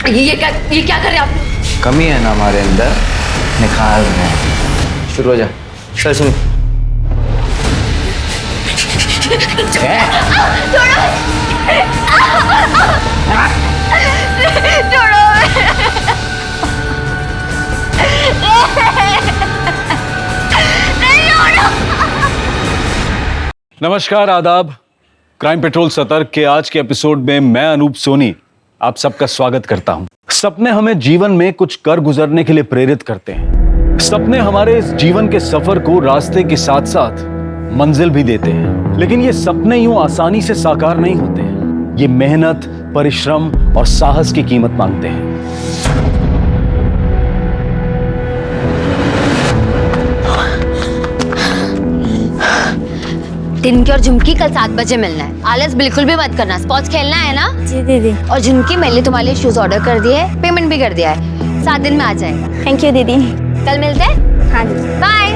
ये क्या कर रहे हैं आप? कमी है ना हमारे अंदर, निखार में। शुरू हो जा। चल सुन। नमस्कार, आदाब। क्राइम पेट्रोल सतर्क के आज के एपिसोड में मैं अनूप सोनी आप सबका स्वागत करता हूं। सपने हमें जीवन में कुछ कर गुजरने के लिए प्रेरित करते हैं। सपने हमारे इस जीवन के सफर को रास्ते के साथ साथ मंजिल भी देते हैं, लेकिन ये सपने यूं आसानी से साकार नहीं होते हैं। ये मेहनत, परिश्रम और साहस की कीमत मांगते हैं। टिनकी और झुमकी कल 7 बजे मिलना है। आलस बिल्कुल भी मत करना। स्पॉट्स खेलना है ना? जी दीदी। और झुमकी, मैंने तुम्हारे लिए शूज ऑर्डर कर दिए हैं, पेमेंट भी कर दिया है। 7 दिन में आ जाएगा। थैंक यू दीदी। कल मिलते हैं। हाँ जी। बाय।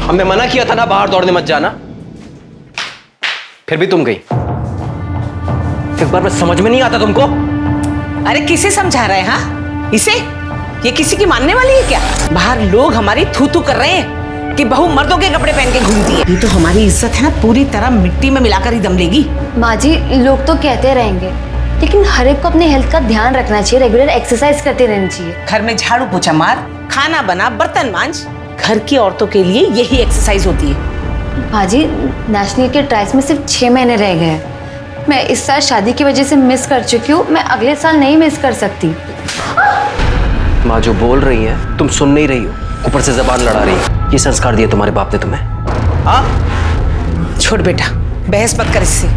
हमने मना किया था ना बाहर दौड़ने मत जाना, फिर भी तुम गई। एक बार में समझ में नहीं आता तुमको? अरे किसे समझा रहे हैं? हाँ, इसे? ये किसी की मानने वाली है क्या? बाहर लोग हमारी थू थू कर रहे हैं कि बहू मर्दों के कपड़े पहन के घूमती है। ये तो हमारी इज्जत है ना, पूरी तरह मिट्टी में मिलाकर ही दम लेगी। माँ जी, लोग तो कहते रहेंगे, लेकिन हर एक को अपने हेल्थ का ध्यान रखना चाहिए। रेगुलर एक्सरसाइज करते रहनी चाहिए। घर में झाड़ू पोछा मार, खाना बना, बर्तन मांज। घर की औरतों के लिए यही एक्सरसाइज होती है। माँ जी, नेशनल के ट्रायल्स में सिर्फ 6 महीने रह गए हैं। मैं इस साल शादी की वजह से मिस कर चुकी हूँ। मैं अगले साल नहीं मिस कर सकती। माँ जो बोल रही है तुम सुन नहीं रही हो, ऊपर से जबान लड़ा रही है। ये संस्कार दिए तुम्हारे बाप ने तुम्हें? हाँ? छोड़ बेटा, बहस मत कर इससे।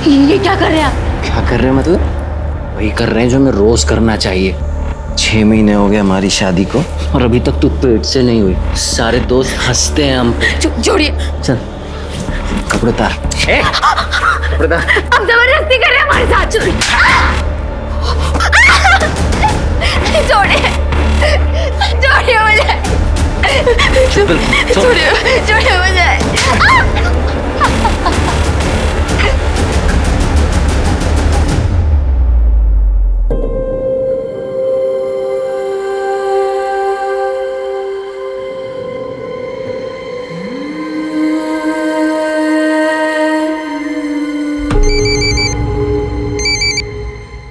ये क्या कर रहे हैं आप? क्या कर रहे हैं मतलब? वही कर रहे हैं जो हमें रोज करना चाहिए। 6 महीने हो गए हमारी शादी को और अभी तक तू पेट से नहीं हुई। सारे दोस्त हंसते हैं हम। छोड़िए। चल कपड़े उतार। कपड़े उतार। आप जबरदस्ती कर रहे हैं हमारे साथ। छोड़िए, छोड़िए मुझे। छोड़िए मुझे।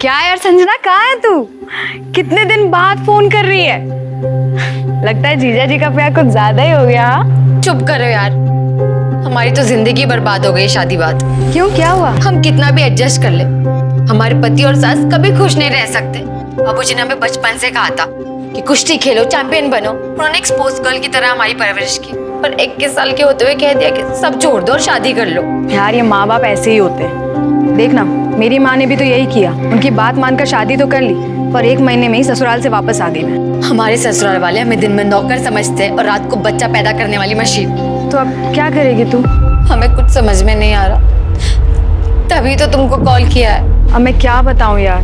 क्या यार संजना, कहाँ है तू? कितने दिन बाद फोन कर रही है? लगता है जीजा जी का प्यार कुछ ज्यादा ही हो गया। हाँ? चुप करो यार, हमारी तो जिंदगी बर्बाद हो गई शादी बाद। क्यों, क्या हुआ? हम कितना भी एडजस्ट कर ले, हमारे पति और सास कभी खुश नहीं रह सकते। बाबूजी ने हमें बचपन से कहा था कि कुश्ती खेलो, चैंपियन बनो। उन्होंने एक स्पोर्ट्स गर्ल की तरह हमारी परवरिश की, पर 21 साल के होते हुए कह दिया कि सब छोड़ दो और शादी कर लो। यार ये माँ बाप ऐसे ही होते हैं। देखना, मेरी माँ ने भी तो यही किया। उनकी बात मानकर शादी तो कर ली, पर 1 महीने में ही ससुराल से वापस आ गई मैं। हमारे ससुराल वाले हमें दिन में नौकर समझते हैं और रात को बच्चा पैदा करने वाली मशीन। तो अब क्या करेगी तू? हमें कुछ समझ में नहीं आ रहा, तभी तो तुमको कॉल किया है। अब मैं क्या बताऊं यार,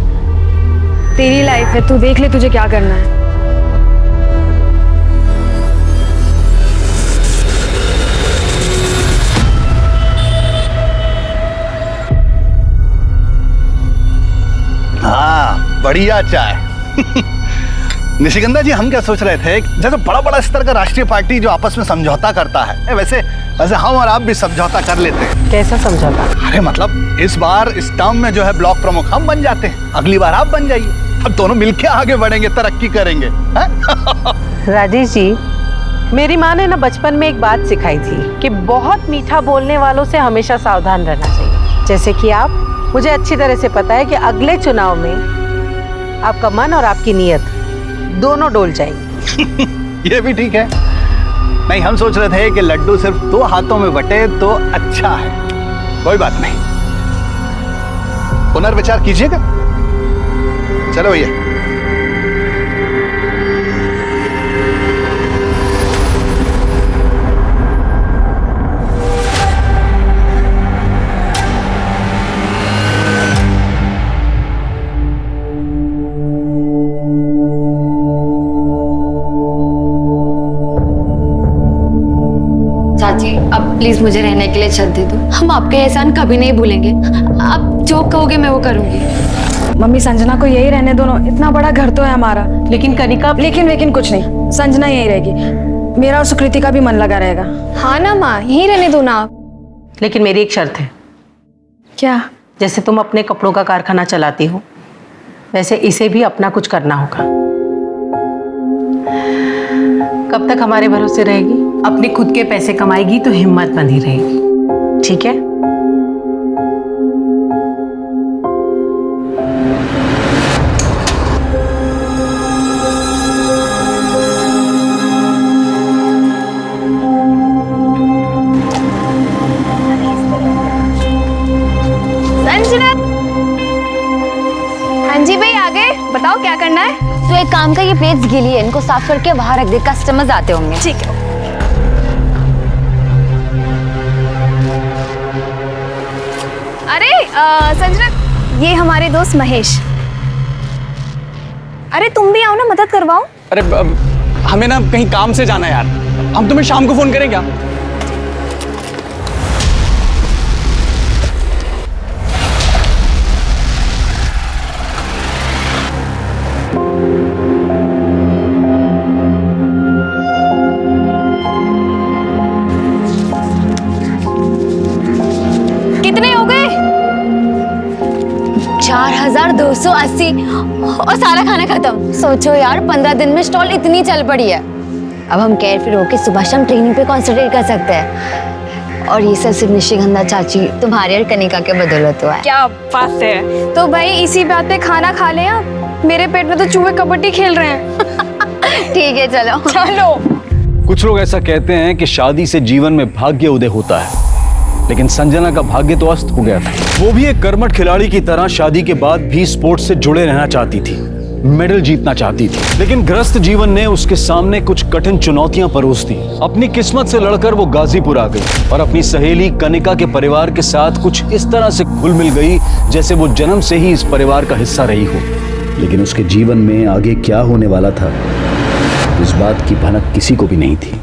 तेरी लाइफ है, तू देख ले तुझे क्या करना है। हाँ, बढ़िया चाय। निशिगंधा जी, हम क्या सोच रहे थे, जैसे बड़ा बड़ा स्तर का राष्ट्रीय पार्टी जो आपस में समझौता करता है, वैसे वैसे हम और आप भी समझौता कर लेते हैं। कैसा समझौता? अरे मतलब इस बार इस टर्म में जो है ब्लॉक प्रमुख हम बन जाते हैं, अगली बार आप बन जाइए। अब दोनों मिलके आगे बढ़ेंगे, तरक्की करेंगे। राजेश जी, मेरी माँ ने ना बचपन में एक बात सिखाई थी कि बहुत मीठा बोलने वालों से हमेशा सावधान रहना चाहिए। जैसे कि आप, मुझे अच्छी तरह से पता है कि अगले चुनाव में आपका मन और आपकी नीयत दोनों डोल जाएंगी। ये भी ठीक है। नहीं, हम सोच रहे थे कि लड्डू सिर्फ 2 हाथों में बटे तो अच्छा है। कोई बात नहीं, पुनर्विचार कीजिएगा। चलो भैया। चाची, अब प्लीज मुझे रहने के लिए छत दे दो। हम आपके एहसान कभी नहीं भूलेंगे। आप जो कहोगे मैं वो करूंगी। मम्मी संजना को यही रहने दो ना, इतना बड़ा घर तो है हमारा। लेकिन कनिका, लेकिन कुछ नहीं, संजना यही रहेगी, मेरा और सुकृति का भी मन लगा रहेगा। हाँ ना माँ, यहीं रहने दो ना आप। लेकिन मेरी एक शर्त है। क्या? जैसे तुम अपने कपड़ों का कारखाना चलाती हो, वैसे इसे भी अपना कुछ करना होगा। कब तक हमारे भरोसे रहेगी? अपने खुद के पैसे कमाएगी तो हिम्मत बंधी रहेगी, ठीक है? संजना, हाँ जी भाई, आगे बताओ क्या करना है। तो एक काम का, ये प्लेट्स गीली है, इनको साफ करके बाहर रख दे, कस्टमर्स आते होंगे। ठीक है। अरे संजना, ये हमारे दोस्त महेश। अरे तुम भी आओ ना, मदद करवाओ। अरे हमें ना कहीं काम से जाना है यार, हम तुम्हें शाम को फोन करें क्या? कितने हो गए? 4280 और सारा खाना खत्म। सोचो यार, 15 दिन में स्टॉल इतनी चल पड़ी है। अब हम केयरफ्री होके सुबह शाम ट्रेनिंग पे कॉन्सेंट्रेट कर सकते हैं। और ये सब सिर्फ निशिगंधा चाची, तुम्हारे और कनिका के बदौलत हुआ है। क्या बात है। तो भाई इसी बात पे खाना खा ले आप। मेरे पेट में तो चूहे कबड्डी खेल रहे हैं। ठीक है, चलो चलो। कुछ लोग ऐसा कहते हैं कि शादी से जीवन में भाग्य उदय होता है, लेकिन संजना का भाग्य तो अस्त हो गया था। वो भी एक कर्मठ खिलाड़ी की तरह शादी के बाद भी स्पोर्ट्स से जुड़े रहना चाहती थी, मेडल जीतना चाहती थी। लेकिन ग्रस्त जीवन ने उसके सामने कुछ कठिन चुनौतियां परोस दी। अपनी किस्मत से लड़कर वो गाजीपुर आ गई और अपनी सहेली कनिका के परिवार के साथ कुछ इस तरह से घुल मिल गई जैसे वो जन्म से ही इस परिवार का हिस्सा रही हो। लेकिन उसके जीवन में आगे क्या होने वाला था, इस बात की भनक किसी को भी नहीं थी।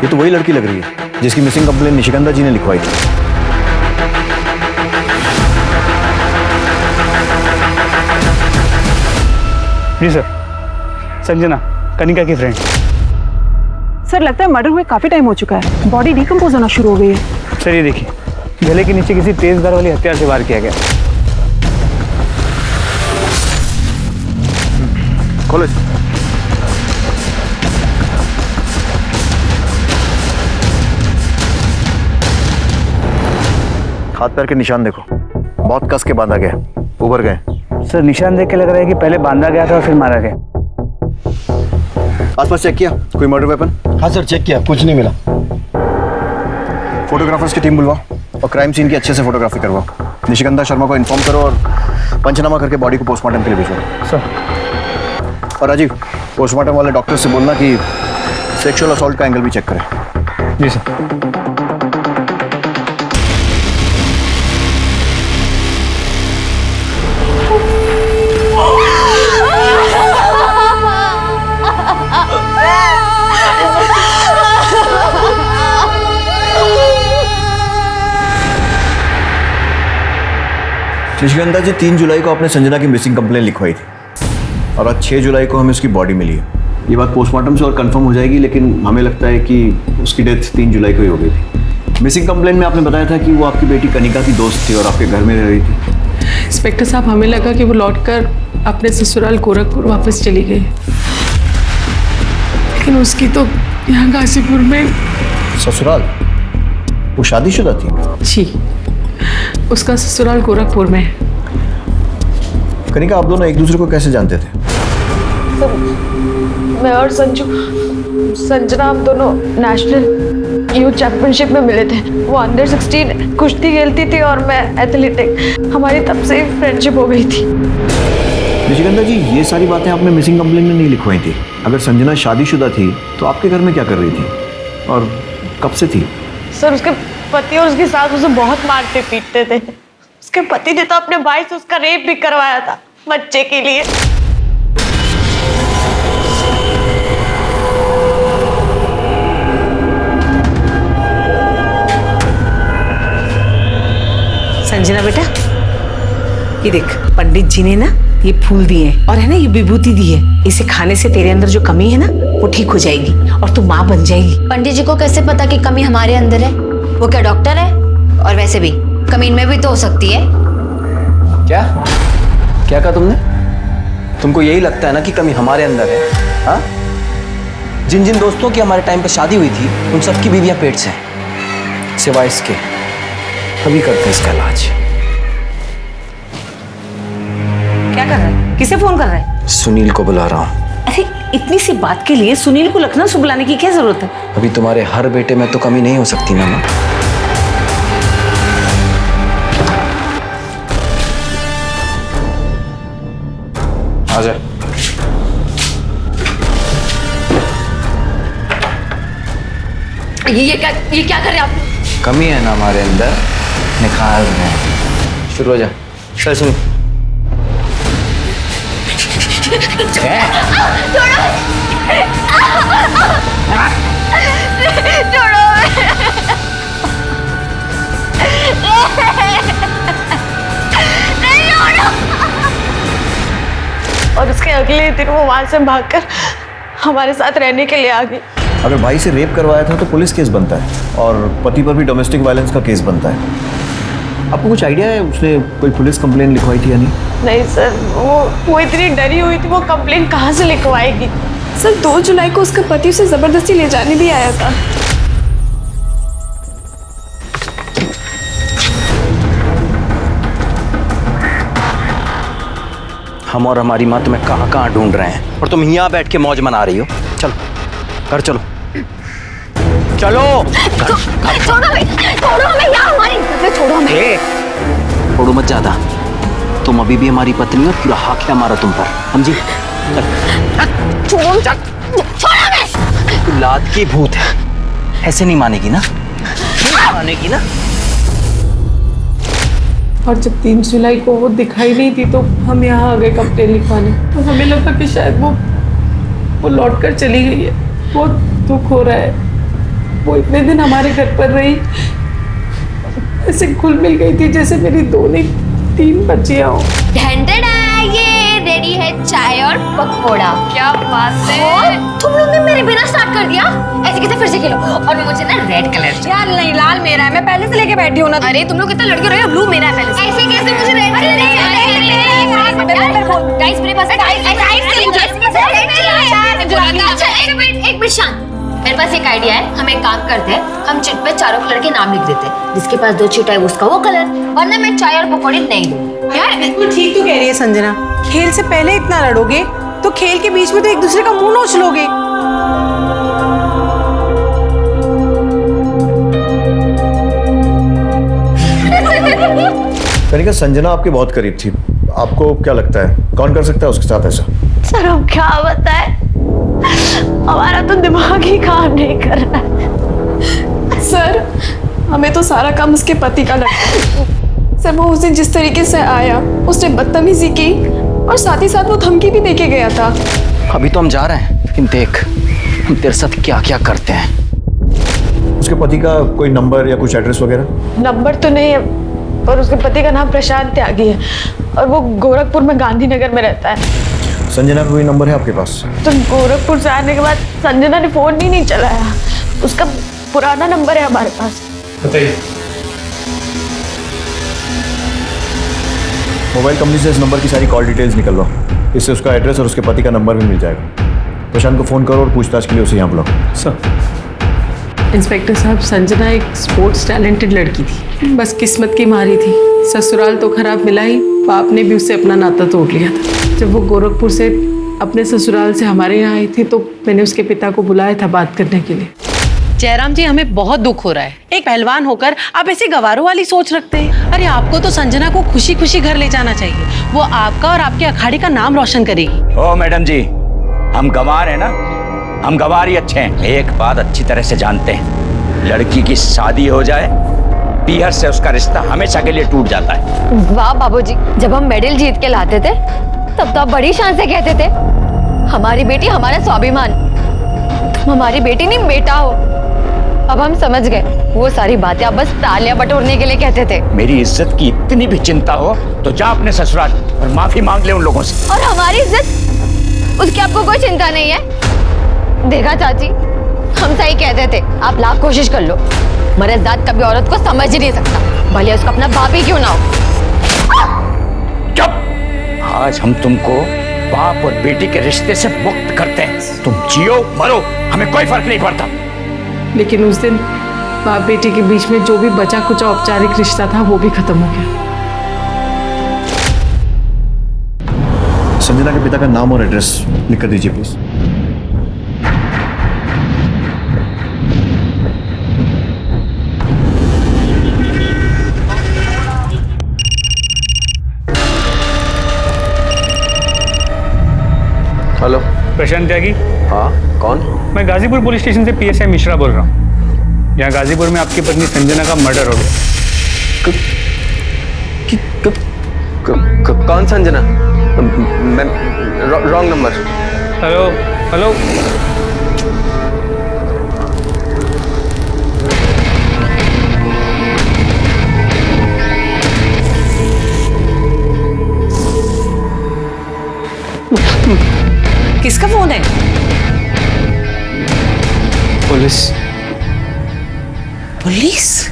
ये तो वही लड़की लग रही है जिसकी मिसिंग कंप्लेन निशिगंधा जी ने लिखवाई थी। जी सर, संजना, कनिका की फ्रेंड। सर लगता है मर्डर हुए काफी टाइम हो चुका है, बॉडी डिकम्पोज होना शुरू हो गई है। सर ये देखिए, गले के नीचे किसी तेज धार वाली हथियार से वार किया गया। खोलो इसे। हाथ पैर के निशान देखो, बहुत कस के बांधा गया, उभर गए। सर निशान देख के लग रहा है कि पहले बांधा गया था और फिर मारा गया। आसपास चेक किया, कोई मर्डर वेपन? हाँ सर, चेक किया, कुछ नहीं मिला। फोटोग्राफर्स की टीम बुलवाओ और क्राइम सीन की अच्छे से फोटोग्राफी करवाओ। निशिगंधा शर्मा को इन्फॉर्म करो और पंचनामा करके बॉडी को पोस्टमार्टम के लिए भेजो। सर। और राजीव, पोस्टमार्टम वाले डॉक्टर से बोलना कि सेक्सुअल असॉल्ट का एंगल भी चेक करें। जी सर। निशिगंधा जी, 3 जुलाई को आपने संजना की मिसिंग कंप्लेन लिखवाई थी और आज 6 जुलाई को हमें उसकी बॉडी मिली है। ये बात पोस्टमार्टम से और कंफर्म हो जाएगी, लेकिन हमें लगता है कि उसकी डेथ 3 जुलाई को ही हो गई थी। मिसिंग कंप्लेन में आपने बताया था कि वो आपकी बेटी कनिका की दोस्त थी और आपके घर में रह रही थी। इंस्पेक्टर साहब, हमें लगा कि वो लौटकर अपने ससुराल गोरखपुर वापस चली गई, लेकिन उसकी तो यहाँ गाजीपुर में। ससुराल? वो शादीशुदा थी? जी, उसका ससुराल गोरखपुर में है। कनिका, आप दोनों एक दूसरे को कैसे जानते थे? मैं और संजना हम दोनों नेशनल यूथ चैंपियनशिप में मिले थे। वो अंडर 16 कुश्ती खेलती थी और मैं एथलेटिक। हमारी तब से फ्रेंडशिप हो गई थी। निशिगंधा जी, ये सारी बातें आपने मिसिंग कंप्लेन में नहीं लिखवाई थी। अगर संजना शादीशुदा थी तो आपके घर में क्या कर रही थी और कब से थी? सर, उसके पति और उसकी सास उसे बहुत मारते पीटते थे। उसके पति ने तो अपने भाई से उसका रेप भी करवाया था बच्चे के लिए। संजना बेटा, ये देख, पंडित जी ने ना ये फूल दिए हैं और है ना ये विभूति दी है। इसे खाने से तेरे अंदर जो कमी है ना वो ठीक हो जाएगी और तू माँ बन जाएगी। पंडित जी को कैसे पता कि कमी हमारे अंदर है? वो क्या डॉक्टर है? और वैसे भी कमी इनमें भी तो हो सकती है। क्या क्या कहा तुमने? तुमको यही लगता है ना कि कमी हमारे अंदर है? हाँ, जिन जिन दोस्तों की हमारे टाइम पे शादी हुई थी उन सबकी बीवियां पेट से हैं, सिवाय इसके। तभी करते हैं इसका इलाज। क्या कर रहा है? किसे फोन कर रहा है? सुनील को बुला रहा हूँ। अरे इतनी सी बात के लिए सुनील को लखनऊ से बुलाने की क्या जरूरत है? अभी तुम्हारे हर बेटे में तो कमी नहीं हो सकती ना माँ। आजा। ये क्या कर रहे हैं आप? कमी है ना हमारे अंदर, निखार रहे हैं। शुरू हो जा। चल सुन। और उसके अगले दिन वो वहां से भागकर हमारे साथ रहने के लिए आ गई। अगर भाई से रेप करवाया था तो पुलिस केस बनता है और पति पर भी डोमेस्टिक वायलेंस का केस बनता है। आपको कुछ आइडिया है उसने कोई पुलिस कंप्लेन लिखवाई थी या नहीं? नहीं सर, वो इतनी डरी हुई थी, वो कंप्लेन कहाँ से लिखवाएगी? सर 2 जुलाई को उसका पति उसे जबरदस्ती ले जाने भी आया था। हम और हमारी माँ तुम्हें कहाँ कहाँ ढूंढ रहे हैं और तुम यहाँ बैठ के मौज मना रही हो। चलो घर चलो, चलो। छोड़ो हमें यार, हमारी इज्जत छोड़ो हमें। छोड़ो मत ज्यादा, तुम अभी भी हमारी पत्नी हो, पूरा हक है हमारा तुम पर, समझी? छोड़ो हमें। तू लात की भूत है, ऐसे नहीं मानेगी ना? नहीं मानेगी ना? और जब 3 जुलाई को वो दिखाई नहीं थी तो हम यहाँ आ गए कंप्लेन लिखवाने। तो हमें लगा कि शायद वो लौट कर चली गई है। बहुत दुख हो रहा है। वो इतने दिन हमारे घर पर रही, ऐसे घुल मिल गई थी जैसे मेरी 2 नहीं 3 बच्चियाँ हो। ये रेडी है चाय और पकौड़ा। क्या बात है, तुम लोग ने मेरे बिना स्टार्ट कर दिया। ऐसे कैसे फिर से खेलो? और मुझे ना रेड कलर यार नहीं, लाल मेरा है, मैं पहले से लेके बैठी हूँ ना। अरे तुम लोग कितना लड़के रहे हो, ब्लू मेरा है पहले से। ऐसे कैसे मुझे रेड कलर? गाइस मेरे पास एक मिनट शांत। मेरे पास एक आइडिया है, हम एक काम करते हैं, हम चिट पे चारों कलर के नाम लिख देते हैं, जिसके पास 2 चिट है उसका वो कलर, वरना मैं चाय और पकौड़ी नहीं दूंगी। यार बिल्कुल ठीक तो कह रही है संजना, खेल से पहले इतना लड़ोगे तो खेल के बीच में तो एक दूसरे का मुंह नोच लोगे। कनिका, संजना आपके बहुत करीब थी, आपको क्या लगता है कौन कर सकता है उसके साथ ऐसा? सर हम क्या बताएं, हमारा तो दिमाग ही काम नहीं कर रहा है। सर हमें तो सारा काम उसके पति का लगता है। सर वो उस दिन जिस तरीके से आया, उसने बदतमीजी की और साथ ही साथ वो धमकी भी देके गया था। अभी तो हम जा रहे हैं, लेकिन देख हम तेरे साथ क्या क्या करते हैं। उसके पति का कोई नंबर या कुछ एड्रेस वगैरह? नंबर तो नहीं है, पर उसके पति का नाम प्रशांत त्यागी है और वो गोरखपुर में गांधीनगर में रहता है। संजना का कोई नंबर है आपके पास? तो गोरखपुर से आने के बाद संजना ने फोन ही नहीं चलाया, उसका पुराना नंबर है हमारे पास। बताइए। मोबाइल कंपनी से इस नंबर की सारी कॉल डिटेल्स निकलवाओ, इससे उसका एड्रेस और उसके पति का नंबर भी मिल जाएगा। प्रशांत को फोन करो और पूछताछ के लिए उसे यहाँ बुलाओ। सर इंस्पेक्टर साहब, संजना एक स्पोर्ट्स टैलेंटेड लड़की थी, बस किस्मत की मारी थी। ससुराल तो खराब मिला ही, बाप ने भी उससे अपना नाता तोड़ लिया था। जब वो गोरखपुर से अपने ससुराल से हमारे यहाँ आई थी तो मैंने उसके पिता को बुलाया था बात करने के लिए। जयराम जी, हमें बहुत दुख हो रहा है। एक पहलवान होकर आप ऐसी गवारों वाली सोच रखते हैं। अरे आपको तो संजना को खुशी खुशी घर ले जाना चाहिए, वो आपका और आपके अखाड़े का नाम रोशन करेगी। ओ मैडम जी, हम गंवार हैं ना, हम गंवार ही अच्छे हैं। एक बात अच्छी तरह से जानते हैं, लड़की की शादी हो जाए पीहर से उसका रिश्ता हमेशा के लिए टूट जाता है। वाह बाबूजी, जब हम मेडल जीत के लाते थे तब तो आप बड़ी शान से कहते थे हमारी बेटी हमारा स्वाभिमान, तुम हमारी बेटी नहीं बेटा हो। अब हम समझ गए, वो सारी बातें आप बस तालियां बटोरने के लिए कहते थे। मेरी इज्जत की इतनी भी चिंता हो तो जा अपने ससुराल और माफी मांग ले उन लोगों से। और हमारी इज्जत, उसकी आपको कोई चिंता नहीं है? देखा चाची, हम सही कहते थे, आप लाख कोशिश कर लो, मर्द कभी औरत को समझ ही नहीं सकता, भले उसका अपना बाप ही क्यों ना हो। चुप! आज हम तुमको बाप और बेटी के रिश्ते से मुक्त करते हैं। तुम जियो मरो, हमें कोई फर्क नहीं पड़ता। लेकिन उस दिन बाप बेटी के बीच में जो भी बचा कुचा औपचारिक रिश्ता था वो भी खत्म हो गया। संजना के पिता का नाम और एड्रेस लिख कर दीजिए प्लीज। हेलो, प्रशांत त्यागी। हाँ कौन? मैं गाजीपुर पुलिस स्टेशन से पीएसआई मिश्रा बोल रहा हूँ। यहाँ गाजीपुर में आपकी पत्नी संजना का मर्डर हो गया। कौन संजना? मैं रॉन्ग नंबर। हेलो हेलो, किसका फोन है? पुलिस। पुलिस?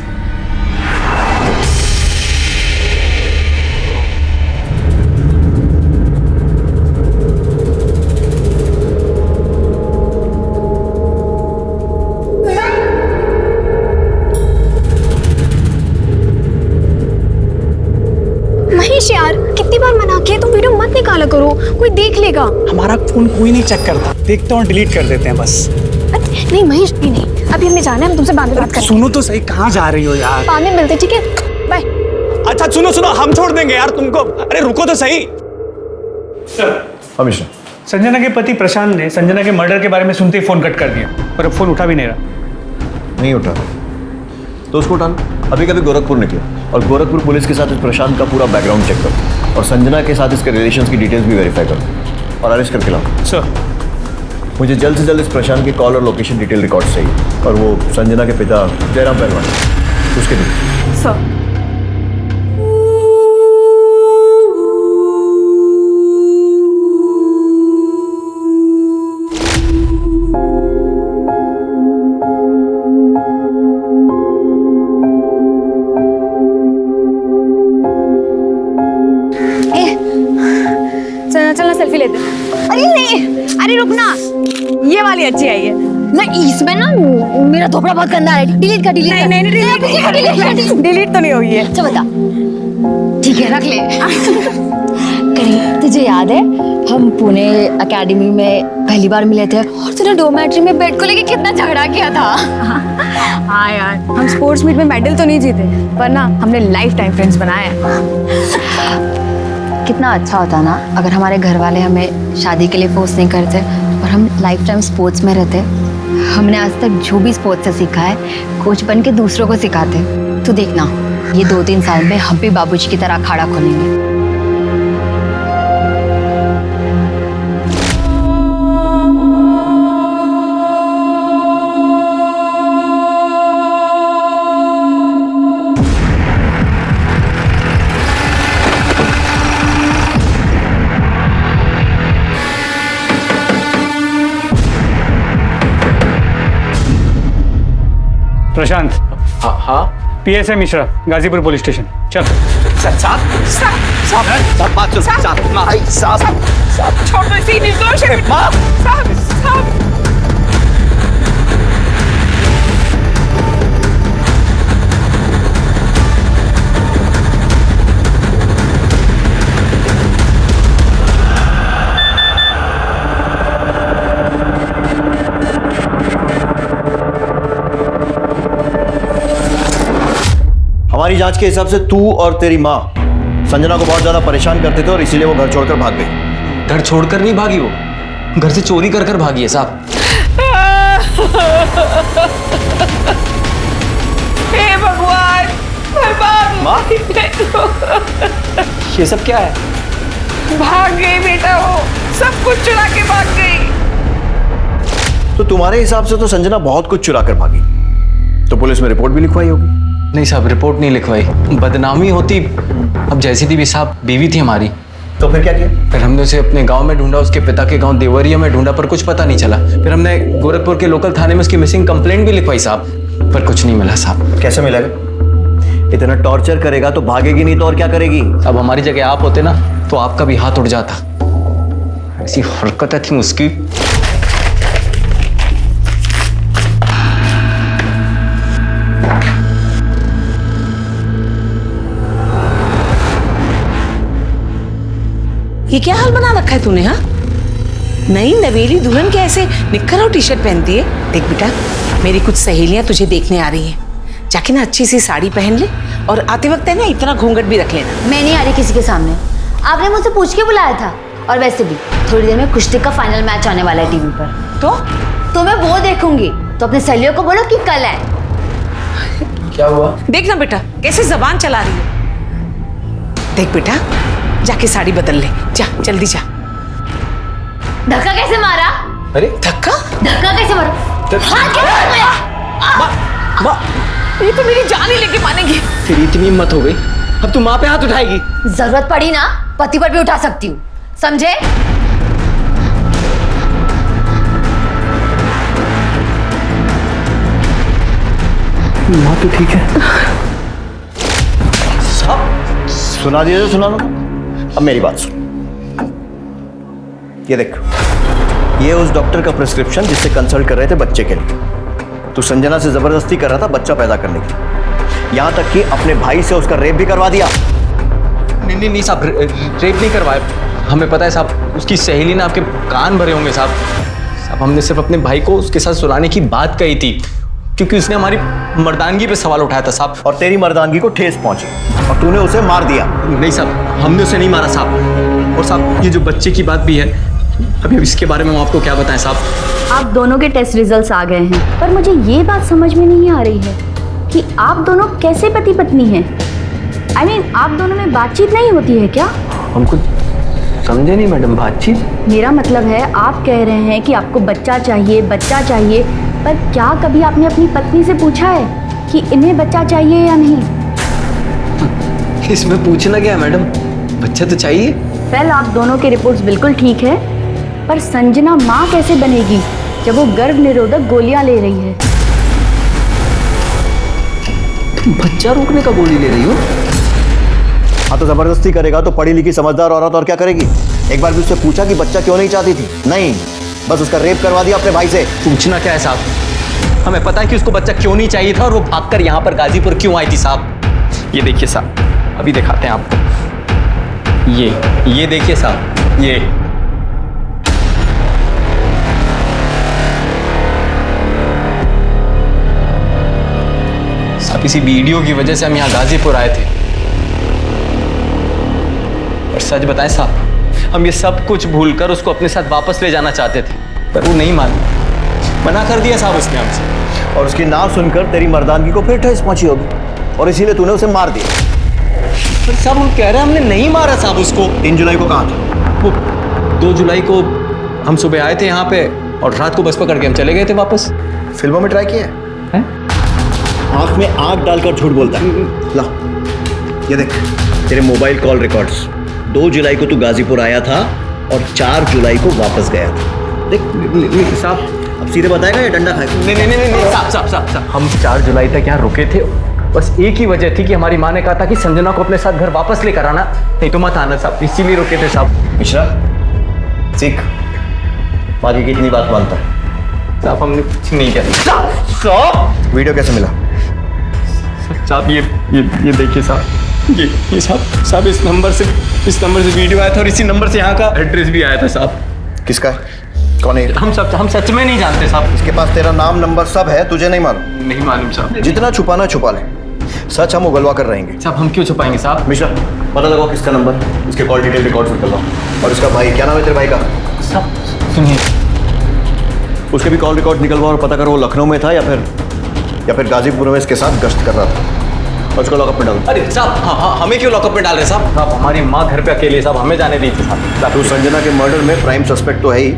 महेश यार, कितनी बार मना किया, तुम वीडियो मत निकाला करो, कोई देख लेगा। हमारा फोन कोई नहीं चेक करता, देखते हैं डिलीट कर देते हैं बस। नहीं महेश, नहीं, अभी हमें जाना है, हम तुमसे बाद में बात करेंगे। सुनो तो सही, कहाँ जा रही हो यार? बाद में मिलते, ठीक है, बाय। अच्छा सुनो सुनो, हम छोड़ देंगे यार तुमको। अरे रुको तो सही। हमेशा संजना के पति प्रशांत ने संजना के मर्डर के बारे में सुनते ही फोन कट कर दिया, पर अब फोन उठा भी नहीं रहा। नहीं उठा तो उसको उठाना। अभी कभी गोरखपुर निकलो और गोरखपुर पुलिस के साथ इस प्रशांत का पूरा बैकग्राउंड चेक करो और संजना के साथ इसके रिलेशंस की डिटेल्स भी वेरीफाई करो और अरेस्ट करके लाओ। सर, मुझे जल्द से जल्द इस प्रशांत के कॉल और लोकेशन डिटेल रिकॉर्ड चाहिए और वो संजना के पिता जयराम पहलवान, उसके भी। सर चलना सेल्फी लेते हैं। अरे नहीं, अरे रुकना, ये वाली अच्छी आई है। नहीं इसमें ना मेरा थोपड़ा बहुत गंदा है, डिलीट कर डिलीट नहीं डिलीट तो नहीं हुई है। अच्छा बता, ठीक है रख ले। करीब तुझे याद है हम पुणे एकेडमी में पहली बार मिले थे और तूने डोमेट्री में बेड को लेके कितना झगड़ा किया था। हाँ यार, हम स्पोर्ट्स मीट में मेडल तो नहीं जीते पर ना हमने लाइफ टाइम फ्रेंड्स बनाए हैं। कितना अच्छा होता ना अगर हमारे घर वाले हमें शादी के लिए फोर्स नहीं करते और हम लाइफ टाइम स्पोर्ट्स में रहते। हमने आज तक जो भी स्पोर्ट्स से सीखा है कोच बन के दूसरों को सिखाते। तू देखना ये 2-3 साल में हम भी बाबूजी की तरह अखाड़ा खोलेंगे। प्रशांत। हाँ PSI Mishra, Ghazipur police station. चल। छोड़ो इसे, निर्दोष है। साहब। हमारी जांच के हिसाब से तू और तेरी माँ संजना को बहुत ज्यादा परेशान करते थे और इसीलिए वो घर छोड़कर भाग गई। घर छोड़कर नहीं भागी, वो घर से चोरी कर भागी है साहब। हे भगवान, बर्बाद माँ? ये सब क्या है? भाग गई बेटा, वो सब कुछ चुरा के भाग गई। तो तुम्हारे हिसाब से तो संजना बहुत कुछ चुरा कर भागी, तो पुलिस में रिपोर्ट भी लिखवाई होगी। नहीं साहब, रिपोर्ट नहीं लिखवाई, बदनामी होती। अब जैसी थी भी साहब बीवी थी हमारी। तो फिर क्या किया? फिर हमने उसे अपने गांव में ढूंढा, उसके पिता के गांव देवरिया में ढूंढा, पर कुछ पता नहीं चला। फिर हमने गोरखपुर के लोकल थाने में उसकी मिसिंग कंप्लेंट भी लिखवाई साहब, पर कुछ नहीं मिला साहब। कैसे मिलेगा? इतना टॉर्चर करेगा तो भागेगी नहीं तो और क्या करेगी? अब हमारी जगह आप होते ना तो आपका भी हाथ उड़ जाता। ऐसी हरकतें थी उसकी। ये क्या हाल बना रखा है तूने? हाँ, नई नवेली दुल्हन के ऐसे निक्कर और टी शर्ट पहनती है। देख बेटा, मेरी कुछ सहेलियां तुझे देखने आ रही हैं, जाके ना अच्छी सी साड़ी पहन ले और आते वक्त है ना इतना घूंघट भी रख लेना। मैं नहीं आ रही किसी के सामने, आपने मुझसे पूछ के बुलाया था। और वैसे भी थोड़ी देर में कुश्ती का फाइनल मैच आने वाला है टीवी पर, तो मैं वो देखूंगी। तो अपने सहेलियों को बोलो कि कल है। क्या हुआ? देख ना बेटा कैसे जबान चला रही है। देख बेटा, जाके साड़ी बदल ले, जा जल्दी जा। धक्का कैसे मारा? अरे धक्का कैसे मारा? हाथ कैसे मारा? ये तो मेरी जान ही लेके मानेगी। तेरी इतनी हिम्मत हो गई, अब तू माँ पे हाथ उठाएगी? जरूरत पड़ी ना पति पर भी उठा सकती हूँ, समझे? माँ तो ठीक है। सुना दिया तो सुना लो। अब मेरी बात सुन, ये देख, ये उस डॉक्टर का प्रिस्क्रिप्शन जिससे कंसल्ट कर रहे थे बच्चे के लिए। तू संजना से जबरदस्ती कर रहा था बच्चा पैदा करने के लिए, यहां तक कि अपने भाई से उसका रेप भी करवा दिया। नहीं साहब, रेप नहीं करवाया। हमें पता है साहब, उसकी सहेली ने आपके कान भरे होंगे साहब। हमने सिर्फ अपने भाई को उसके साथ सुलाने की बात कही थी, क्योंकि उसने हमारी मर्दानगी पे सवाल उठाया था साहब। और तेरी मर्दानगी को ठेस पहुंची और तूने उसे मार दिया। नहीं साहब, हमने उसे नहीं मारा साहब। और साहब ये जो बच्चे की बात भी है, अभी इसके बारे में हम आपको क्या बताएं साहब। आप दोनों के टेस्ट रिजल्ट्स आ गए हैं, पर मुझे ये बात समझ में नहीं आ रही है कि आप दोनों कैसे पति पत्नी हैं। I mean, आप दोनों में बातचीत नहीं होती है क्या? हम कुछ समझे नहीं मैडम, बातचीत? मेरा मतलब है आप कह रहे हैं कि आपको बच्चा चाहिए, पर क्या कभी आपने अपनी पत्नी से पूछा है कि इन्हें बच्चा चाहिए या नहीं? इसमें पूछना क्या है मैडम, बच्चा तो चाहिए। वेल, आप दोनों के रिपोर्ट्स बिल्कुल ठीक है, पर संजना माँ कैसे बनेगी जब वो गर्भ निरोधक गोलियां ले रही है? तुम बच्चा रोकने का गोली ले रही हो? हाँ, तो जबरदस्ती करेगा तो पढ़ी लिखी समझदार औरत और क्या करेगी? एक बार भी उससे पूछा कि बच्चा क्यों नहीं चाहती थी? नहीं, बस उसका रेप करवा दिया अपने भाई से। पूछना क्या है साहब, हमें पता है कि उसको बच्चा क्यों नहीं चाहिए था और वो भागकर यहाँ पर गाजीपुर क्यों आई थी साहब। ये देखिए साहब, अभी दिखाते हैं आपको। ये देखिए साहब, ये साहब इसी वीडियो की वजह से हम यहाँ गाजीपुर आए थे। और सच बताएं साहब, हम ये सब कुछ भूलकर उसको अपने साथ वापस ले जाना चाहते थे, पर वो नहीं मानी, मना कर दिया साहब उसने हमसे। और उसकी नाम सुनकर तेरी मर्दानगी को फिर ठेस पहुंची होगी और इसीलिए तूने उसे मार दिया। पर साहब हम कह रहे हैं हमने नहीं मारा साहब उसको। 3 जुलाई को कहाँ था? वो 2 जुलाई को हम सुबह आए थे यहाँ पे और रात को बस पकड़ के हम चले गए थे वापस। फिल्मों में ट्राई किया है? आंख में आंख डालकर झूठ बोलता है। ला, ये देख तेरे मोबाइल कॉल रिकॉर्ड्स। 2 जुलाई को तू गाजीपुर आया था और 4 जुलाई को वापस गया था। देख साहब अब सीधे बताएगा या डंडा खाएगा? नहीं साहब हम 4 जुलाई तक यहाँ रुके थे, बस एक ही वजह थी कि हमारी माँ ने कहा था कि संजना को अपने साथ घर वापस लेकर आना, नहीं तो मत आना साहब, इसीलिए रुके थे साहब। मिश्रा सीख, बाकी की इतनी बात मानता है। साहब हमने कुछ नहीं किया साहब। वीडियो कैसे मिला? साहब ये देखिए साहब, ये साहब इस नंबर से वीडियो आया था और इसी नंबर से यहाँ का एड्रेस भी आया था साहब। किसका? कौन है? हम सच में नहीं जानते साहब। इसके पास तेरा नाम नंबर सब है, तुझे नहीं मालूम? नहीं मालूम साहब। जितना छुपाना छुपा ले, सच हम उगलवा कर रहेंगे। साहब हम क्यों छुपाएंगे साहब? मिश्रा पता लगाओ किसका नंबर, उसके कॉल डिटेल रिकॉर्ड निकलवाओ। और उसका भाई, क्या नाम है तेरे भाई का? साहब सुनिए, उसके भी कॉल रिकॉर्ड निकलवाओ और पता करो वो लखनऊ में था या फिर गाजीपुर में इसके साथ गश्त कर रहा था। और उसको लॉकअप में डालो। अरे साहब हाँ, हमें क्यों लॉकअप में डाल रहे साहब? साहब हमारी माँ घर पे अकेली है साहब, हमें जाने दीजिए साहब। तू संजना के मर्डर में प्राइम सस्पेक्ट तो है ही,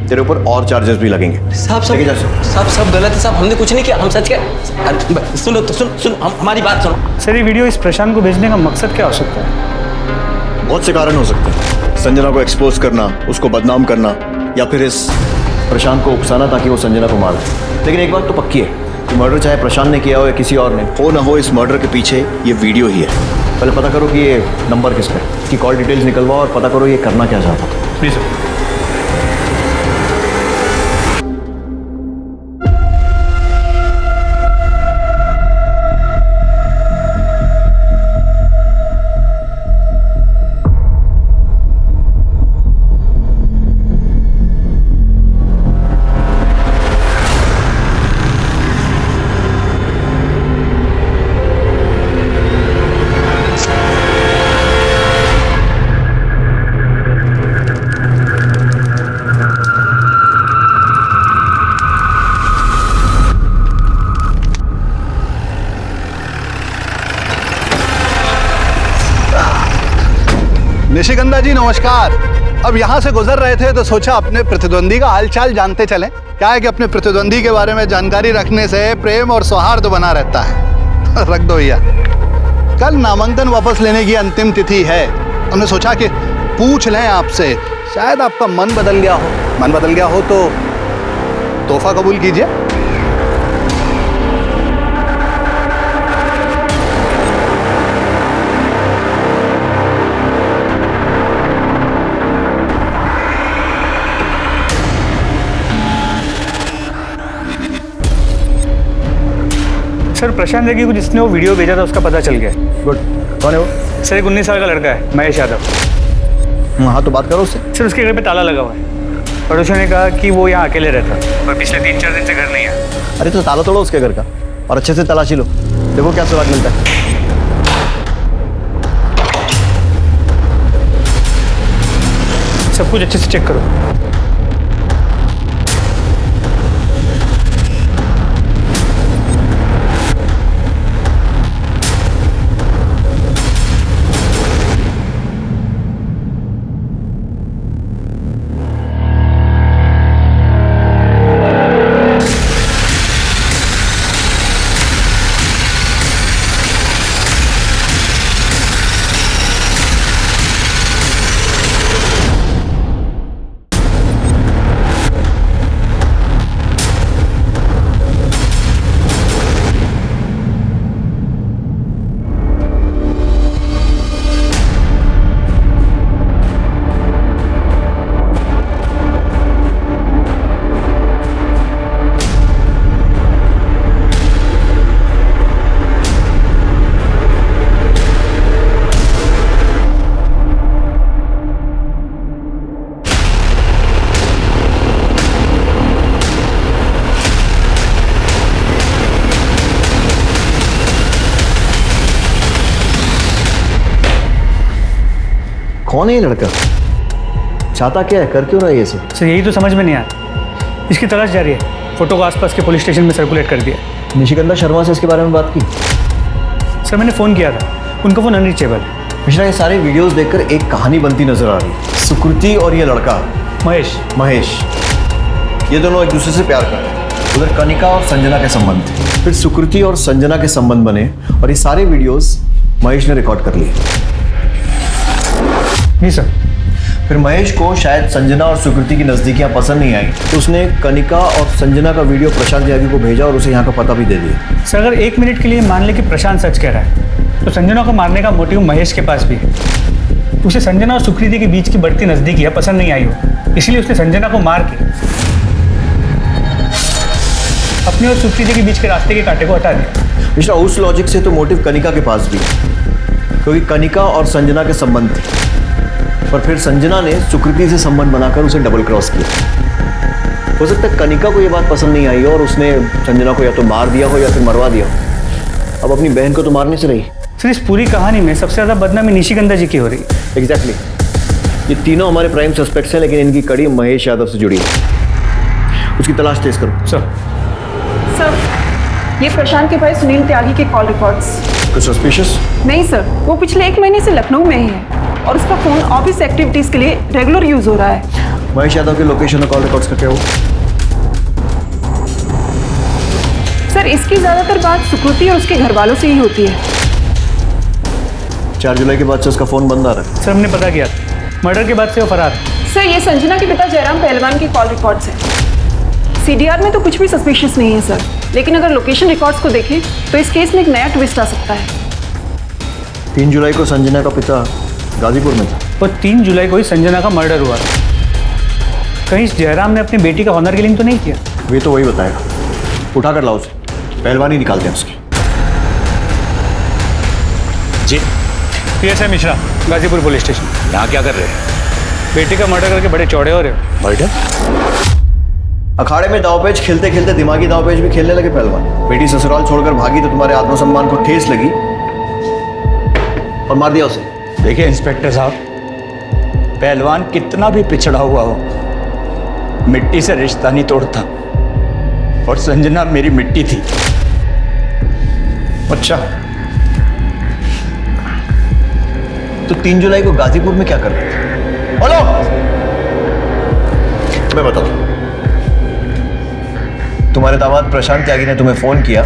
तेरे ऊपर और चार्जेस भी लगेंगे। साहब सब गलत है साहब, हमने कुछ नहीं किया, हम सच कह। सुनो तो सुन हमारी बात सुनो। सर ये वीडियो इस प्रशांत को भेजने का मकसद क्या हो सकता है? बहुत से कारण हो सकते हैं। संजना को एक्सपोज करना, उसको बदनाम करना, या फिर इस प्रशांत को उकसाना ताकि वो संजना को मारे। लेकिन एक बात तो पक्की है कि मर्डर चाहे प्रशांत ने किया हो या किसी और ने, हो ना हो इस मर्डर के पीछे ये वीडियो ही है। पहले पता करो कि ये नंबर किसका है, इसकी कॉल डिटेल्स निकलवाओ और पता करो ये करना क्या चाहता था। Please sir. निशिगंधा जी नमस्कार। अब यहाँ से गुजर रहे थे तो सोचा अपने प्रतिद्वंदी का हालचाल जानते चलें। क्या है कि अपने प्रतिद्वंदी के बारे में जानकारी रखने से प्रेम और सौहार्द बना रहता है। रख दो भैया, कल नामांकन वापस लेने की अंतिम तिथि है। हमने सोचा कि पूछ लें आपसे, शायद आपका मन बदल गया हो। मन बदल गया हो तो तोहफा कबूल कीजिए। सर प्रशांत नेगी को जिसने वो वीडियो भेजा था उसका पता चल गया। गुड। कौन है वो? सर एक 19 साल का लड़का है, महेश यादव। हाँ तो बात करो उससे। सर उसके घर पे ताला लगा हुआ है। पड़ोसियों ने कहा कि वो यहाँ अकेले रहता है और पिछले 3-4 दिन से घर नहीं आया। अरे तो ताला तोड़ो उसके घर का और अच्छे से तलाशी लो, देखो क्या सुराग मिलता है। सब कुछ अच्छे से चेक करो। कौन है ये लड़का? चाहता क्या है, कर क्यों रहा है ये सब? सर यही तो समझ में नहीं आया। इसकी तलाश जारी है। फोटो को आसपास के पुलिस स्टेशन में सर्कुलेट कर दिया। निशिगंधा शर्मा से इसके बारे में बात की? सर मैंने फ़ोन किया था, उनका फ़ोन अनरीचेबल है। मिश्रा, ये सारे वीडियोस देखकर एक कहानी बनती नजर आ रही है। सुकृति और ये लड़का महेश, ये दोनों एक दूसरे से प्यार कर रहे हैं। उधर कनिका और संजना के संबंध थे, फिर सुकृति और संजना के संबंध बने और ये सारे वीडियोस महेश ने रिकॉर्ड कर लिए। जी सर। फिर महेश को शायद संजना और सुकृति की नज़दीकियां पसंद नहीं आई, तो उसने कनिका और संजना का वीडियो प्रशांत त्यागी को भेजा और उसे यहाँ का पता भी दे दिया। सर अगर 1 मिनट के लिए मान ले कि प्रशांत सच कह रहा है, तो संजना को मारने का मोटिव महेश के पास भी है। उसे संजना और सुकृति के बीच की बढ़ती नज़दीकियां पसंद नहीं आई हो, इसलिए उसने संजना को मार के अपनी और सुकृति के बीच के रास्ते के कांटे को हटा दिया। मिश्रा, उस लॉजिक से तो मोटिव कनिका के पास भी है, क्योंकि कनिका और संजना के संबंध थे, पर फिर संजना ने सुकृति से संबंध बनाकर उसे डबल क्रॉस किया। हो सकता है कनिका को यह बात पसंद नहीं आई और उसने संजना को या तो मार दिया हो या फिर मरवा दिया हो। अब अपनी बहन को तो मारने से रही। सर इस पूरी कहानी में सबसे ज़्यादा बदनामी निशिगंधा जी की हो रही है। एग्जैक्टली। ये तीनों हमारे प्राइम सस्पेक्ट्स हैं, लेकिन इनकी कड़ी महेश यादव से जुड़ी है। उसकी तलाश तेज करो। सर ये प्रशांत के भाई सुनील त्यागी के कॉल रिकॉर्ड्स। कुछ सस्पिशियस? नहीं सर, वो पिछले 1 महीने से लखनऊ में ही है और उसका फोन ऑफिस एक्टिविटीज के लिए रेगुलर यूज हो रहा है। महेश यादव के लोकेशन और कॉल रिकॉर्ड्स का क्या हो? सर इसकी ज्यादातर बात सुकृति और उसके घर वालों से ही होती है। 4 जुलाई के बाद से उसका फोन बंद आ रहा है। सर हमने पता किया, मर्डर के बाद से वो फरार है। सर ये संजना के पिता जयराम पहलवान के कॉल रिकॉर्ड्स हैं। सीडीआर में तो कुछ भी सस्पिशियस नहीं है सर, लेकिन अगर लोकेशन रिकॉर्ड्स को देखें तो इस केस में एक नया ट्विस्ट आ सकता है। 3 जुलाई को संजना का पिता गाजीपुर में था और 3 जुलाई को ही संजना का मर्डर हुआ था। कहीं जयराम ने अपनी बेटी का ऑनर किलिंग तो नहीं किया? वे तो वही बताएगा। उठा कर लाओ उसे, पहलवानी निकालते हैं उसकी। जी PSI Mishra, Ghazipur police station. यहाँ क्या कर रहे हैं? बेटी का मर्डर करके बड़े चौड़े हो रहे हो। मर्डर? अखाड़े में दांवपेच खेलते खेलते दिमागी दांवपेच भी खेलने लगे पहलवान। बेटी ससुराल छोड़कर भागी तो तुम्हारे आत्मसम्मान को ठेस लगी और मार दिया उसे। देखिए इंस्पेक्टर साहब, पहलवान कितना भी पिछड़ा हुआ हो, मिट्टी से रिश्ता नहीं तोड़ता, और संजना मेरी मिट्टी थी। अच्छा, तो 3 जुलाई को गाजीपुर में क्या कर रहे थे? हेलो, मैं बताता हूं। तुम्हारे दामाद प्रशांत त्यागी ने तुम्हें फोन किया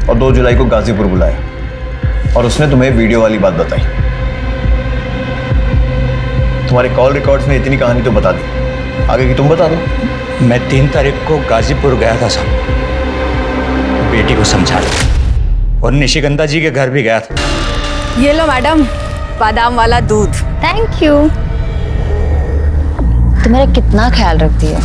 और 2 जुलाई को गाजीपुर बुलाया और उसने तुम्हें वीडियो वाली बात बताई। तुम्हारे कॉल रिकॉर्ड्स में इतनी कहानी तो बता दी, आगे की तुम बता दो। मैं 3 तारीख को गाजीपुर गया था साहब, बेटी को समझाने, और निशिगंधा जी के घर भी गया था। ये लो मैडम, बादाम वाला दूध। Thank you. तू मेरा कितना ख्याल रखती है।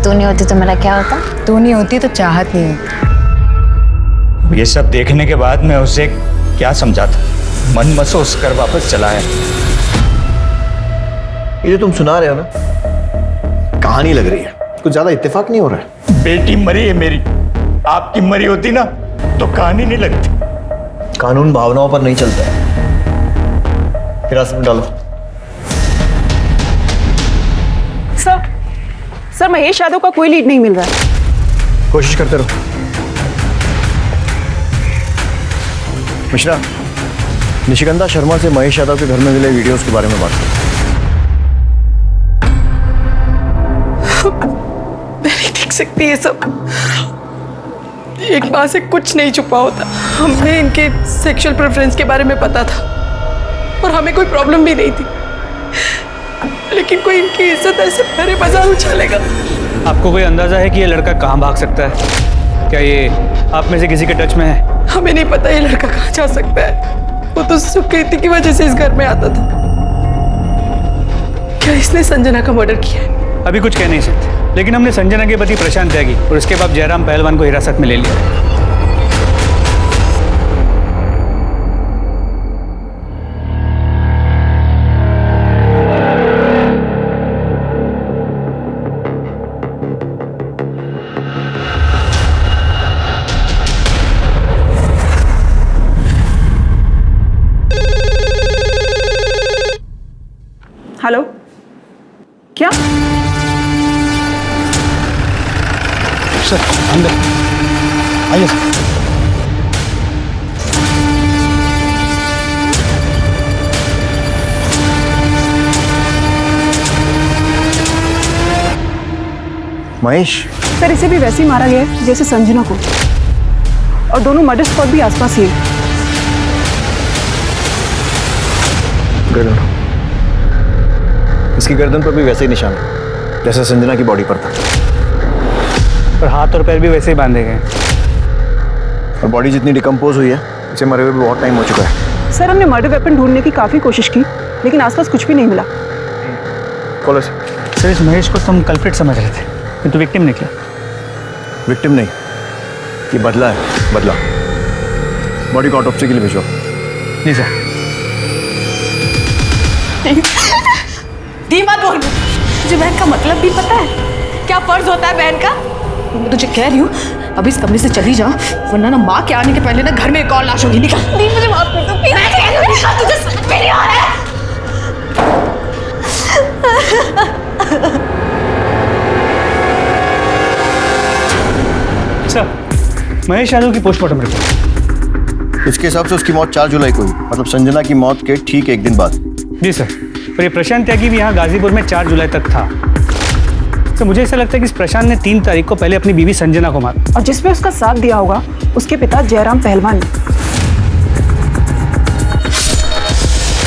तू नहीं होती तो मेरा क्या होता? तू नहीं होती तो चाहत नहीं होती। ये सब देखने के बाद मैं उसे क्या समझाता, मन महसूस कर वापस चला है। ये जो तुम सुना रहे हो ना, कहानी लग रही है, कुछ ज्यादा इत्तेफाक नहीं हो रहा है। बेटी मरी है मेरी, आपकी मरी होती ना तो कहानी नहीं लगती। कानून भावनाओं पर नहीं चलता है। हिरासत में डालो। सर महेश यादव का कोई लीड नहीं मिल रहा है। कोशिश करते रहो। मिश्रा, निशिगंधा शर्मा से महेश यादव के घर में मिले वीडियोस के बारे में बात करो। मैं नहीं देख सकती ये सब। एक माँ से कुछ नहीं छुपा होता। हमें इनके सेक्सुअल प्रेफरेंस के बारे में पता था और हमें कोई प्रॉब्लम भी नहीं थी, लेकिन कोई इनकी इज्जत ऐसे भरे बाजार उछालेगा। आपको कोई अंदाजा है कि ये लड़का कहाँ भाग सकता है? क्या ये आप में से किसी के टच में है? हमें नहीं पता ये लड़का कहाँ जा सकता है। वो तो सुकृति की वजह से इस घर में आता था। क्या इसने संजना का मर्डर किया है? अभी कुछ कह नहीं सकते, लेकिन हमने संजना के पति प्रशांत त्यागी और उसके बाद जयराम पहलवान को हिरासत में ले लिया। हेलो, क्या? सर अंदर आइए सर। महेश, सर इसे भी वैसे ही मारा गया है जैसे संजना को, और दोनों मर्डर स्पॉट भी आसपास ही है। गर्दन, इसकी गर्दन पर भी वैसे ही निशान है जैसे संजना की बॉडी पर था, और हाथ और पैर भी वैसे ही बांधे गए। और बॉडी जितनी डिकम्पोज हुई है इसे मरे हुए भी बहुत टाइम हो चुका है। सर हमने मर्डर वेपन ढूंढने की काफ़ी कोशिश की, लेकिन आसपास कुछ भी नहीं मिला। खोलो सर, इस महेश को तुम कल्प्रिट समझ रहे थे, किंतु विक्टिम निकला। विक्टिम नहीं, ये बदला है, बदला। बॉडी को ऑटोप्सी के लिए भेजो। जी सर। दी मत बोल, तुझे बहन का मतलब भी पता है? क्या फर्ज होता है बहन का? मैं तुझे कह रही हूँ अभी इस कमरे से चली जा, वरना ना माँ के आने के पहले ना घर में एक और लाश होगी। निकल। दी मुझे माफ कर दो प्लीज। मैं कह रही हूँ निकल, तुझे समझ में नहीं आ रहा है। सर, महेश यादव की पोस्टमार्टम रिपोर्ट। इसके हिसाब से उसकी मौत 4 जुलाई को हुई, मतलब संजना की मौत के ठीक एक दिन बाद। जी सर, और ये प्रशांत त्यागी भी यहाँ गाजीपुर में 4 जुलाई तक था। तो मुझे ऐसा लगता है कि इस प्रशांत ने 3 तारीख को पहले अपनी बीवी संजना को मारा, और जिसमें उसका साथ दिया होगा उसके पिता जयराम पहलवान ने।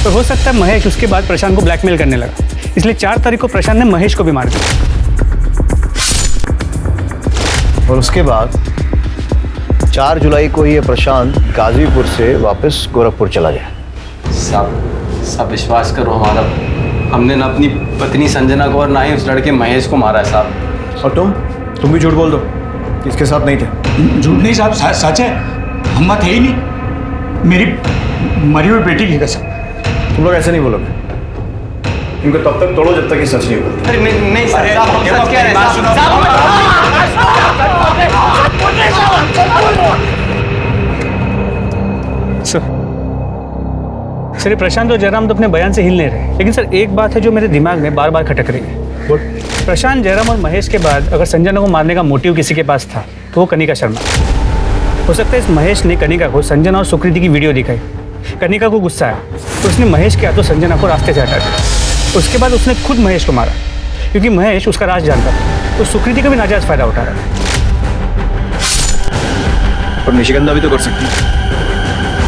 तो हो सकता है महेश उसके बाद प्रशांत को ब्लैकमेल करने लगा, इसलिए 4 तारीख को प्रशांत ने महेश को भी मार दिया। और उसके बाद 4 जुलाई को ये प्रशांत गाजीपुर से वापस गोरखपुर चला गया। साहब विश्वास करो हमारा, हमने ना अपनी पत्नी संजना को और ना ही उस लड़के महेश को मारा है साहब। और तुम भी झूठ बोल दो कि इसके साथ नहीं थे। झूठ नहीं साहब, सच है। हम थे ही नहीं, मेरी मरी हुई बेटी की कसम। तुम लोग ऐसे नहीं बोलोगे, इनको तब तक तोड़ो जब तक ये सच नहीं बोलते। अरे नहीं सर, साहब हम सच कह रहे हैं। सर, ये प्रशांत और जयराम तो अपने बयान से हिल नहीं रहे, लेकिन सर एक बात है जो मेरे दिमाग में बार बार खटक रही है। प्रशांत, जयराम और महेश के बाद अगर संजना को मारने का मोटिव किसी के पास था तो वो कनिका शर्मा। हो सकता है इस महेश ने कनिका को संजना और सुकृति की वीडियो दिखाई, कनिका को गुस्सा आया तो उसने महेश के हाथों संजना को रास्ते से हटा दिया। उसके बाद उसने खुद महेश को मारा, क्योंकि महेश उसका राज जानता था, तो सुकृति का भी नाजायज फायदा उठा रहा था। और निशिगंधा भी तो कर सकती है।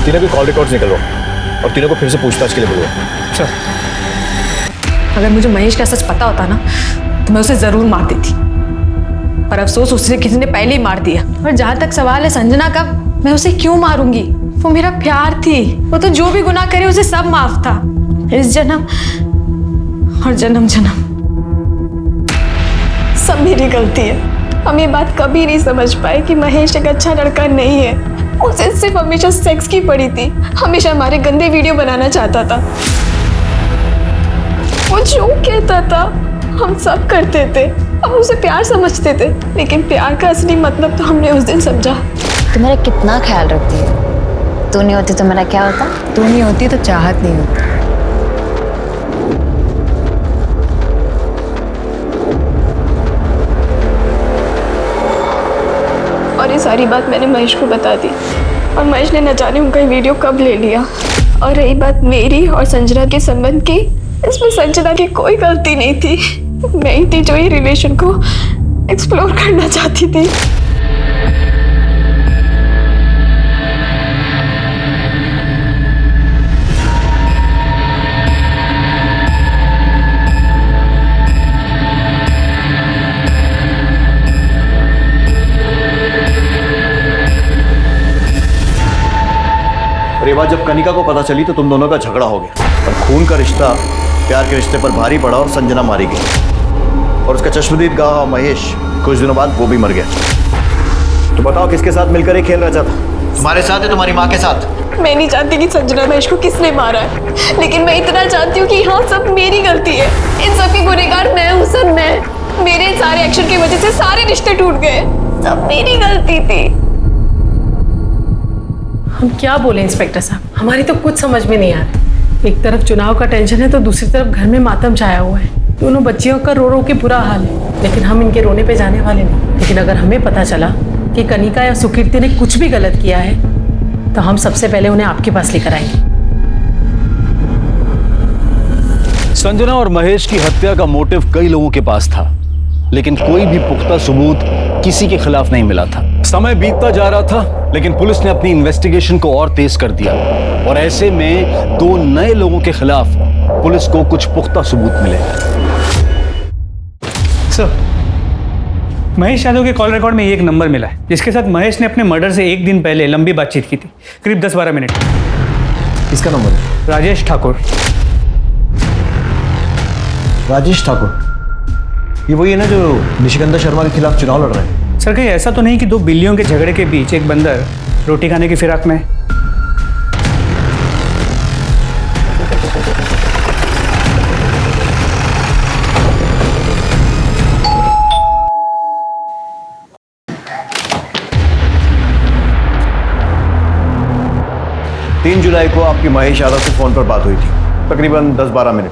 तीनों के कॉल रिकॉर्ड्स निकलो और तीनों को फिर से पूछताछ के लिए बोलो। सर, अगर मुझे महेश का सच पता होता ना तो मैं उसे जरूर मार देती, पर अफसोस उसे किसी ने पहले ही मार दिया। और जहाँ तक सवाल है संजना का, मैं उसे क्यों मारूंगी? वो मेरा प्यार थी, वो तो जो भी गुनाह करे उसे सब माफ था, इस जन्म और जन्म जन्म सब मेरी गलती है। हम ये बात कभी नहीं समझ पाए कि महेश एक अच्छा लड़का नहीं है। उसे सिर्फ हमेशा सेक्स की पड़ी थी, हमेशा हमारे गंदे वीडियो बनाना चाहता था। वो जो कहता था हम सब करते थे, हम उसे प्यार समझते थे, लेकिन प्यार का असली मतलब तो हमने उस दिन समझा। तू मेरा कितना ख्याल रखती है। तू नहीं होती तो मेरा क्या होता? तू नहीं होती तो चाहत नहीं होती। और ये सारी बात मैंने महेश को बता दी, और महेश ने न जाने उनका वीडियो कब ले लिया। और रही बात मेरी और संजना के संबंध की, इसमें संजना की कोई गलती नहीं थी। मैं ही थी जो ये रिलेशन को एक्सप्लोर करना चाहती थी। और ये बात जब कनिका को पता चली तो तुम दोनों का झगड़ा हो गया, और खून का रिश्ता प्यार के रिश्ते पर भारी पड़ा और संजना मारी गई। और उसका चश्मदीद गाह महेश कुछ दिनों बाद वो भी मर गया। तो बताओ किसके साथ मिलकर ये खेल रचा था? तुम्हारे साथ है, तुम्हारी माँ के साथ? मैं नहीं जानती कि संजना महेश को किसने मारा है, लेकिन मैं इतना जानती हूँ कि हाँ सब मेरी गलती है। इन सब की गुनहगार मैं हूँ सर, मैं। मेरे सारे एक्शन की वजह से सारे रिश्ते टूट गए, सब मेरी गलती थी। हम क्या बोले इंस्पेक्टर साहब, हमारी तो कुछ समझ में नहीं आ रहा। एक तरफ चुनाव का टेंशन है तो दूसरी तरफ घर में मातम छाया हुआ है। दोनों बच्चियों का रो रो के बुरा हाल है, लेकिन हम इनके रोने पे जाने वाले नहीं। लेकिन अगर हमें पता चला कि कनिका या सुकीर्ति ने कुछ भी गलत किया है तो हम सबसे पहले उन्हें आपके पास लेकर आएंगे। संजना और महेश की हत्या का मोटिव कई लोगों के पास था, लेकिन कोई भी पुख्ता सबूत किसी के खिलाफ नहीं मिला था। समय बीतता जा रहा था, लेकिन पुलिस ने अपनी इन्वेस्टिगेशन को और तेज कर दिया और ऐसे में 2 नए लोगों के खिलाफ पुलिस को कुछ पुख्ता सबूत मिले। सर, महेश यादव के कॉल रिकॉर्ड में एक नंबर मिला है जिसके साथ महेश ने अपने मर्डर से एक दिन पहले लंबी बातचीत की थी, करीब 10-12 मिनट। किसका नंबर है? राजेश ठाकुर। राजेश ठाकुर, ये वही है ना जो निशिगंधा शर्मा के खिलाफ चुनाव लड़ रहे हैं? सर, कहीं ऐसा तो नहीं कि 2 बिल्लियों के झगड़े के बीच एक बंदर रोटी खाने की फिराक में है? तीन जुलाई को आपकी महेश यादव से फोन पर बात हुई थी, तकरीबन 10-12 मिनट,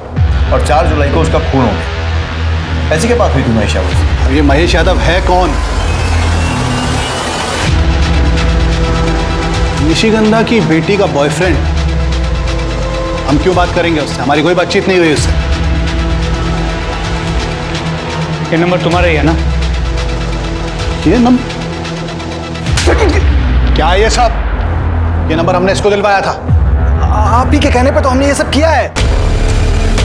और 4 जुलाई को उसका खून हो गया। ऐसी क्या बात हुई थी महेश यादव से? अब ये महेश यादव है कौन? निशिगंधा की बेटी का बॉयफ्रेंड। हम क्यों बात करेंगे उससे? हमारी कोई बातचीत नहीं हुई उससे। ये नंबर तुम्हारा ही है ना? ये नंबर क्या है ये सब? ये नंबर हमने इसको दिलवाया था। आप ही के कहने पे तो हमने ये सब किया है।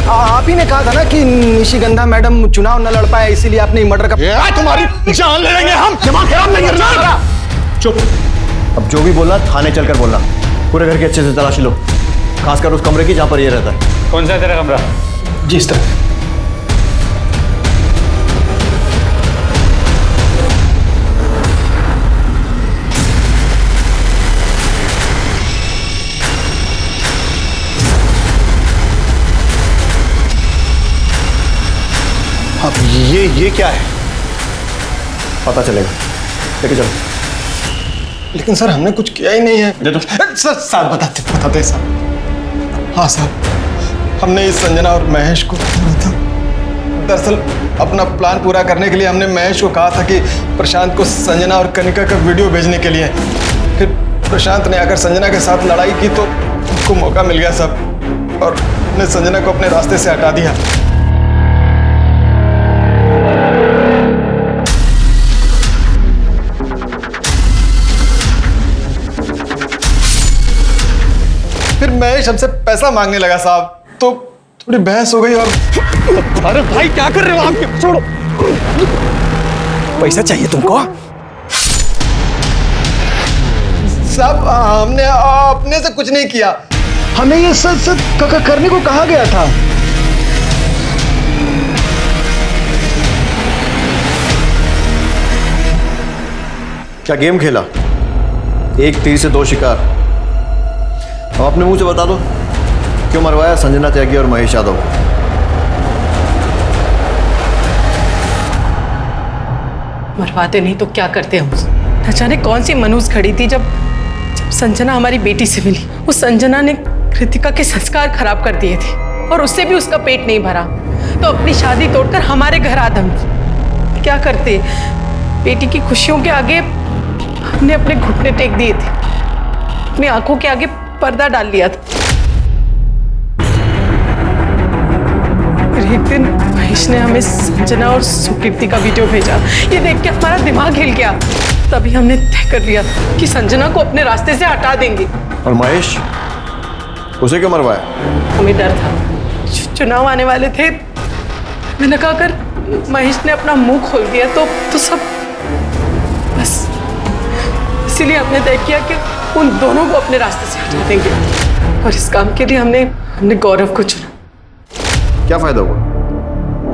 आप ही ने कहा था ना कि निशिगंधा मैडम चुनाव न लड़ पाए, इसीलिए आपने मर्डर का। तुम्हारी जान ले लेंगे हम। दिमाग खराब नहीं करना। चुप। अब जो भी बोलना थाने चलकर बोलना। पूरे घर की अच्छे से तलाशी लो, खासकर उस कमरे की जहां पर ये रहता है। कौन सा है तेरा कमरा? जिस तरह अब ये क्या है? पता चलेगा, लेके चलो। लेकिन सर हमने कुछ किया ही नहीं है। दे दो। सर बताते साहब। हाँ साहब, हमने इस संजना और महेश को था। दरअसल अपना प्लान पूरा करने के लिए हमने महेश को कहा था कि प्रशांत को संजना और कनिका का वीडियो भेजने के लिए। फिर प्रशांत ने आकर संजना के साथ लड़ाई की तो उसको मौका मिल गया साहब, और ने संजना को अपने रास्ते से हटा दिया। फिर महेश हमसे पैसा मांगने लगा साहब, तो थोड़ी बहस हो गई। और अरे भाई क्या कर रहे हो आप? छोड़ो। पैसा चाहिए तुमको? साहब हमने अपने से कुछ नहीं किया। हमें ये सच करने को कहा गया था। क्या गेम खेला? एक तीर से 2 शिकार। अब अपने मुंह से बता दो, क्यों मरवाया संजना त्यागी और महेश यादव? मरवाते नहीं तो क्या करते हम? न जाने कौन सी मनूस खड़ी थी जब संजना हमारी बेटी से मिली। उस संजना ने कृतिका के संस्कार खराब कर दिए थे और उससे भी उसका पेट नहीं भरा, तो अपनी शादी तोड़कर हमारे घर आदम। क्या करते? बेटी की खुशियों के आगे हमने अपने घुटने टेक दिए थे, अपनी आंखों के आगे पर्दा डाल लिया था। फिर एक दिन महेश ने हमें संजना और सुकीर्ति का वीडियो भेजा। ये देख के हमारा दिमाग हिल गया। तभी हमने तय कर लिया था कि संजना को अपने रास्ते से हटा देंगे। और महेश, उसे क्यों मरवाया? हमें डर था, चुनाव आने वाले थे। मैंने कहा अगर महेश ने अपना मुंह खोल दिया तो सब बस। इसीलिए हमने तय किया कि उन दोनों को अपने रास्ते से हटा देंगे, और इस काम के लिए हमने गौरव को चुना। क्या फायदा हुआ?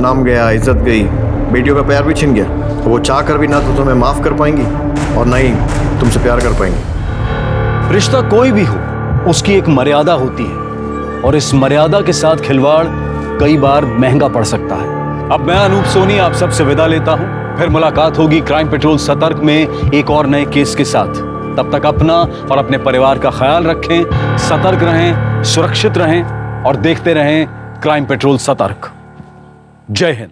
नाम गया, इज्जत गई, बेटियों का प्यार भी छिन गया। तो वो चाह कर भी ना तो तुम्हें माफ कर पाएंगी और ना ही तुमसे प्यार कर पाएंगी। रिश्ता कोई भी हो, उसकी एक मर्यादा होती है, और इस मर्यादा के साथ खिलवाड़ कई बार महंगा पड़ सकता है। अब मैं अनूप सोनी आप सबसे विदा लेता हूं। फिर मुलाकात होगी क्राइम पेट्रोल सतर्क में एक और नए केस के साथ। तब तक अपना और अपने परिवार का ख्याल रखें, सतर्क रहें, सुरक्षित रहें। और देखते रहें क्राइम पेट्रोल सतर्क। जय हिंद।